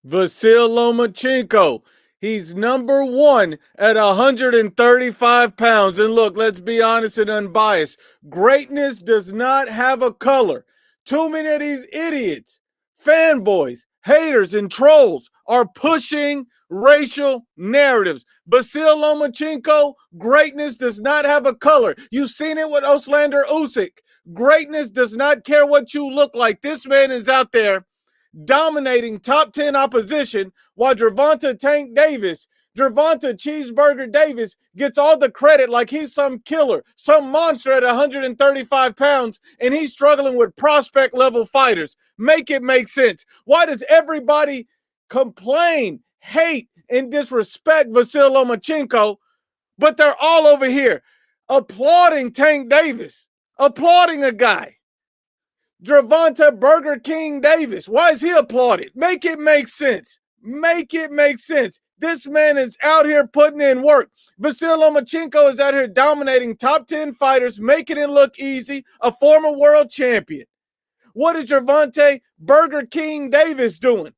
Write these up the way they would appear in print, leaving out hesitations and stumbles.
Vasyl Lomachenko. He's number one at 135 pounds. And look, let's be honest and unbiased. Greatness does not have a color. Too many of these idiots, fanboys, haters, and trolls are pushing racial narratives. Vasyl Lomachenko, greatness does not have a color. You've seen it with Oslander Usyk. Greatness does not care what you look like. This man is out there dominating top 10 opposition, while Gervonta Cheeseburger Davis gets all the credit like he's some killer, some monster at 135 pounds, and he's struggling with prospect level fighters. Make it make sense. Why does everybody complain, hate, and disrespect Vasyl Lomachenko, but they're all over here applauding Tank Davis, applauding a guy? Gervonta Burger King Davis. Why is he applauded? Make it make sense. Make it make sense. This man is out here putting in work. Vasyl Lomachenko is out here dominating top 10 fighters, making it look easy, a former world champion. What is Gervonta Burger King Davis doing?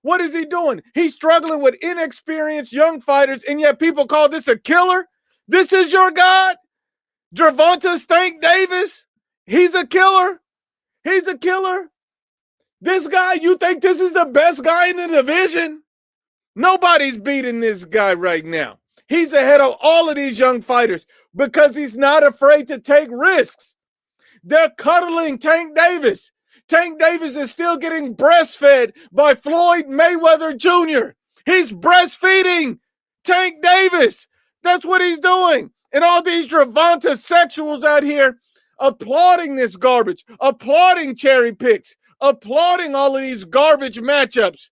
What is he doing? He's struggling with inexperienced young fighters, and yet people call this a killer? This is your God? Gervonta Stank Davis? He's a killer? He's a killer. This guy, you think this is the best guy in the division? Nobody's beating this guy right now. He's ahead of all of these young fighters because he's not afraid to take risks. They're cuddling Tank Davis. Tank Davis is still getting breastfed by Floyd Mayweather Jr. He's breastfeeding Tank Davis. That's what he's doing. And all these Gervonta sexuals out here applauding this garbage, applauding cherry picks, applauding all of these garbage matchups.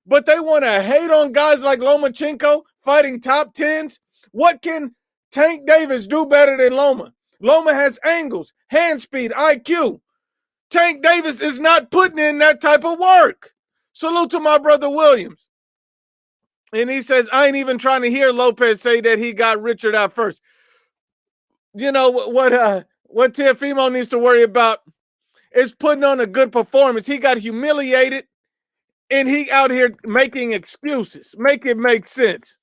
But they want to hate on guys like Lomachenko fighting top tens. What can Tank Davis do better than Loma? Loma has angles, hand speed, IQ. Tank Davis is not putting in that type of work. Salute to my brother Williams. And he says, I ain't even trying to hear Lopez say that he got Richard out first. You know what Teofimo needs to worry about is putting on a good performance. He got humiliated, and he out here making excuses. Make it make sense.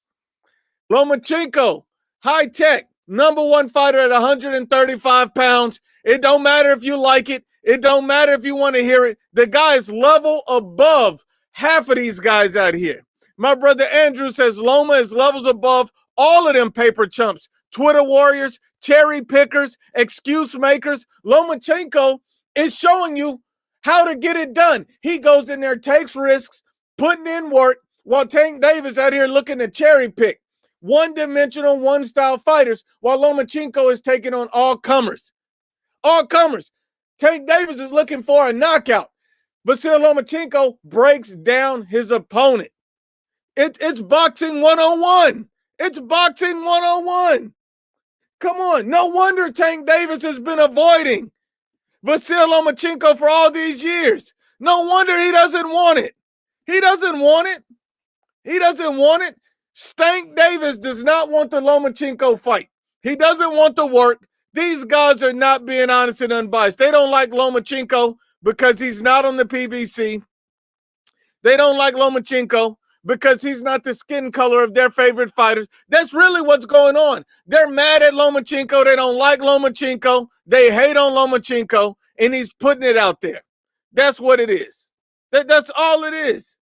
Lomachenko, high tech, number one fighter at 135 pounds. It don't matter if you like it. It don't matter if you want to hear it. The guy is level above half of these guys out here. My brother Andrew says Loma is levels above all of them paper chumps, Twitter warriors, cherry pickers, excuse makers. Lomachenko is showing you how to get it done. He goes in there, takes risks, putting in work, while Tank Davis out here looking to cherry pick one-dimensional, one-style fighters, while Lomachenko is taking on all comers. All comers. Tank Davis is looking for a knockout. Vasyl Lomachenko breaks down his opponent. It's boxing 101. It's boxing 101. Come on. No wonder Tank Davis has been avoiding Vasyl Lomachenko for all these years. No wonder he doesn't want it. He doesn't want it. He doesn't want it. Stank Davis does not want the Lomachenko fight. He doesn't want the work. These guys are not being honest and unbiased. They don't like Lomachenko because he's not on the PBC. They don't like Lomachenko because he's not the skin color of their favorite fighters. That's really what's going on. They're mad at Lomachenko. They don't like Lomachenko. They hate on Lomachenko, and he's putting it out there. That's what it is. That's all it is.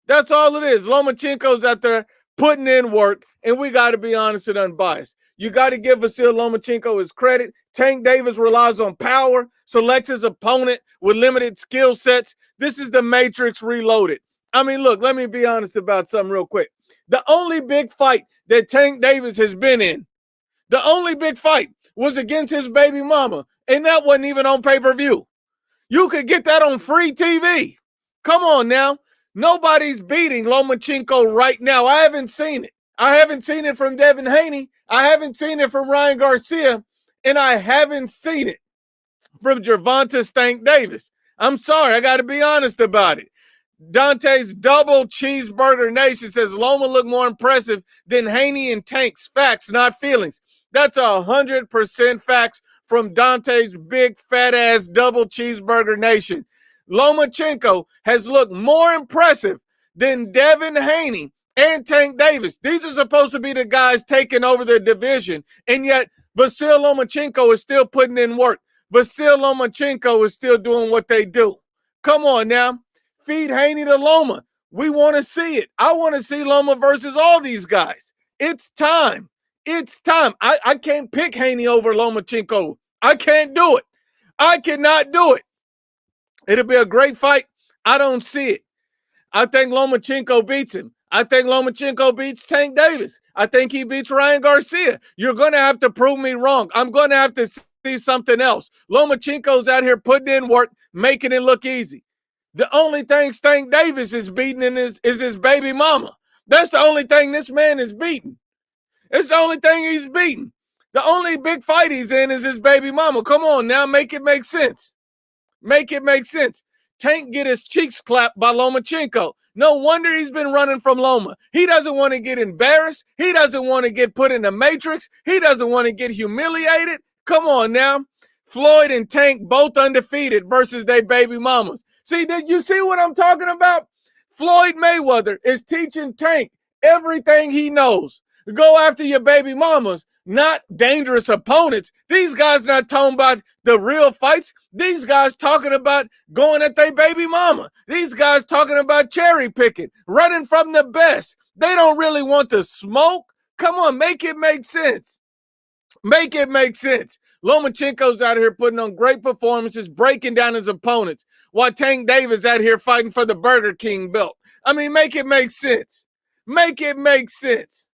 That's all it is. Lomachenko's out there putting in work, and we got to be honest and unbiased. You got to give Vasyl Lomachenko his credit. Tank Davis relies on power, selects his opponent with limited skill sets. This is the Matrix Reloaded. I mean, look, let me be honest about something real quick. The only big fight that Tank Davis has been in, the only big fight was against his baby mama, and that wasn't even on pay-per-view. You could get that on free TV. Come on now. Nobody's beating Lomachenko right now. I haven't seen it. I haven't seen it from Devin Haney. I haven't seen it from Ryan Garcia. And I haven't seen it from Gervonta Stank Davis. I'm sorry. I got to be honest about it. Dante's Double Cheeseburger Nation says Loma looked more impressive than Haney and Tank's. Facts, not feelings. That's 100% facts from Dante's big fat ass Double Cheeseburger Nation. Lomachenko has looked more impressive then Devin Haney and Tank Davis. These are supposed to be the guys taking over the division, and yet Vasyl Lomachenko is still putting in work. Vasyl Lomachenko is still doing what they do. Come on now. Feed Haney to Loma. We want to see it. I want to see Loma versus all these guys. It's time. It's time. I can't pick Haney over Lomachenko. I can't do it. I cannot do it. It'll be a great fight. I don't see it. I think Lomachenko beats him. I think Lomachenko beats Tank Davis. I think he beats Ryan Garcia. You're going to have to prove me wrong. I'm going to have to see something else. Lomachenko's out here putting in work, making it look easy. The only thing Tank Davis is beating is his baby mama. That's the only thing this man is beating. It's the only thing he's beating. The only big fight he's in is his baby mama. Come on now, make it make sense. Make it make sense. Tank get his cheeks clapped by Lomachenko. No wonder he's been running from Loma. He doesn't want to get embarrassed. He doesn't want to get put in the matrix. He doesn't want to get humiliated. Come on now. Floyd and Tank both undefeated versus their baby mamas. See, did you see what I'm talking about? Floyd Mayweather is teaching Tank everything he knows. Go after your baby mamas, not dangerous opponents. These guys not talking about the real fights. These guys talking about going at their baby mama. These guys talking about cherry picking, running from the best. They don't really want to smoke. Come on, make it make sense. Make it make sense. Lomachenko's out here putting on great performances, breaking down his opponents, while Tank Davis out here fighting for the Burger King belt. I mean, make it make sense. Make it make sense.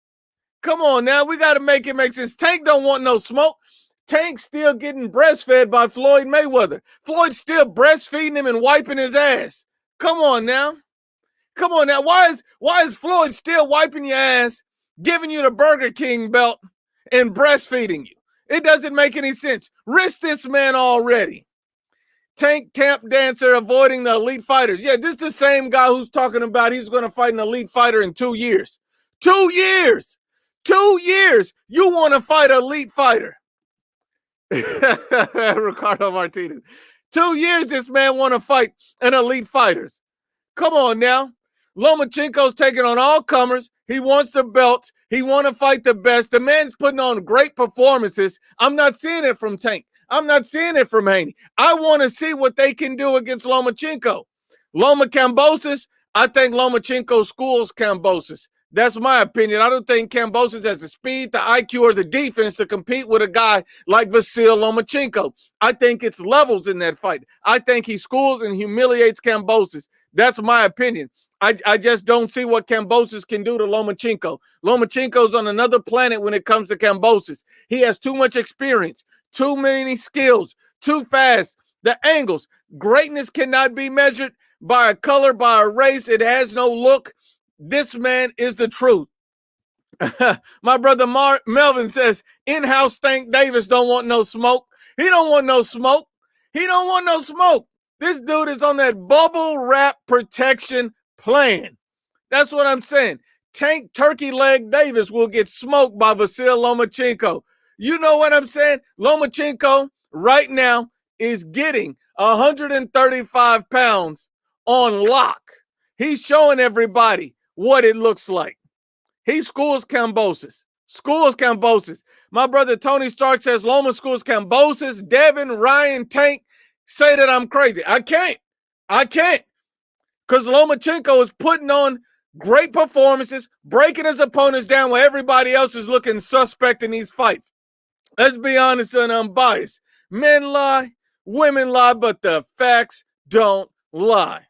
Come on now, we got to make it make sense. Tank don't want no smoke. Tank's still getting breastfed by Floyd Mayweather. Floyd's still breastfeeding him and wiping his ass. Come on now. Come on now. Why is Floyd still wiping your ass, giving you the Burger King belt, and breastfeeding you? It doesn't make any sense. Risk this man already. Tank tap dancer avoiding the elite fighters. Yeah, this is the same guy who's talking about he's going to fight an elite fighter in 2 years. 2 years. 2 years. You want to fight an elite fighter. Ricardo Martinez. 2 years this man want to fight an elite fighters. Come on now. Lomachenko's taking on all comers. He wants the belts. He want to fight the best. The man's putting on great performances. I'm not seeing it from Tank. I'm not seeing it from Haney. I want to see what they can do against Lomachenko. Loma Kambosos, I think Lomachenko schools Kambosos. That's my opinion. I don't think Kambosos has the speed, the IQ, or the defense to compete with a guy like Vasyl Lomachenko. I think it's levels in that fight. I think he schools and humiliates Kambosos. That's my opinion. I just don't see what Kambosos can do to Lomachenko. Lomachenko's on another planet when it comes to Kambosos. He has too much experience, too many skills, too fast. The angles. Greatness cannot be measured by a color, by a race. It has no look. This man is the truth. My brother Melvin says, in-house Tank Davis don't want no smoke. He don't want no smoke. He don't want no smoke. This dude is on that bubble wrap protection plan. That's what I'm saying. Tank Turkey Leg Davis will get smoked by Vasyl Lomachenko. You know what I'm saying? Lomachenko right now is getting 135 pounds on lock. He's showing everybody what it looks like. He schools Kambosos. Schools Kambosos. My brother Tony Stark says Loma schools Kambosos. Devin, Ryan, Tank say that I'm crazy. I can't. Because Lomachenko is putting on great performances, breaking his opponents down while everybody else is looking suspect in these fights. Let's be honest and unbiased. Men lie, women lie, but the facts don't lie.